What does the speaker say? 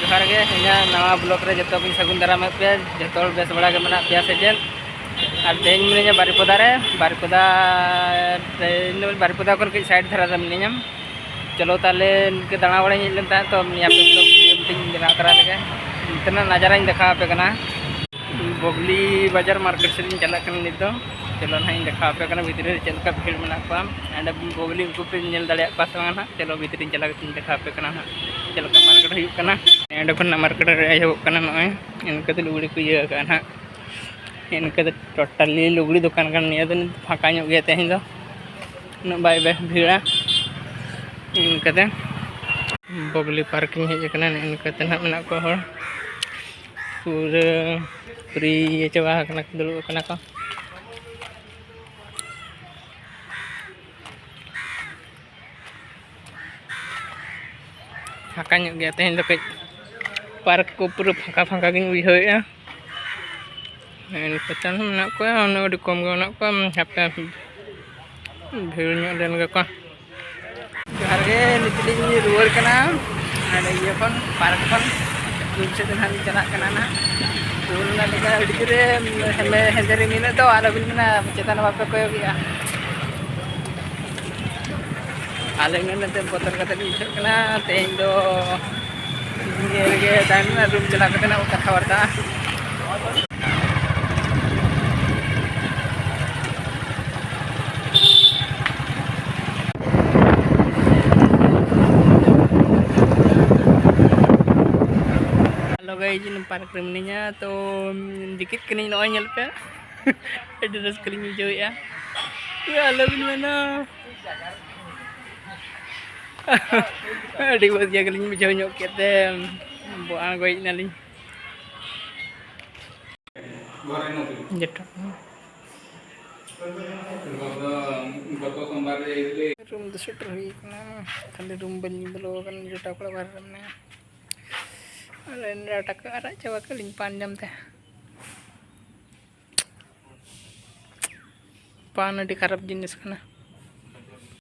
जोहार गे इना नवा ब्लॉक रे जतो बिन सगुन दाराम पे जतो बेस बड़ा के मना पिया सेजन और तेज मिने बारिपदा रे बारिपदा खन के साइड धरा रे मिने चलो ताले इनके दाना बड़ा हेज लेन तो यहाँ पे ब्लॉग मीटिंग बना करा लगे इतना नज़ारा देखा पे कना बोगली बाजार मार्केट से चला नित चलो ना देखा पे भीतर चलका भीड़ में एंड बोगली उनको पे नल दाड़ा ना चलो भीतर चला देखा पे चलका मार्केट होना एंड खन मार्केट एहबना नए इनके लुगड़ी को ये ना इनके टोटाली लुगड़ी दुकान निये फाँका गया तेज उन बै भीड़ा इनके बोगली पार्किंग हेजना इनके ना मेना को पूरा फ्री ये चाबा दुड़ूबना को फाँका गया तेज तो कई पार्क को पूरा फाँका फाँका बुझे इनके मेना को कम हापे भीड़ लेन को जोहार गे नितली रुआर कना ये पार्क खन रूम से हाँ चलना ना रूलना रे हेंदे मिले तो आलो बिन मेना चेतन बापे कोयोगेगा आले मेनते बतर कते बुझेना तेज दो रूम चला कथा बार्ता पार्क रे मिनिया तो दिकित कनी नय नेल पे एडी रस्कली बुझेया आलो बिन मेना अड़ी बजिया गलिंग बुझाव ᱧᱚᱜ केते आगोय नालिंग जेटा रूम तो सेटर हुई कना खाली रूम बनी बोलो कन जेटा कोला बाहर में अरे डाटा का अरा चाबा कलिंग पान जमते पान अड़ी खराब जिनिस कना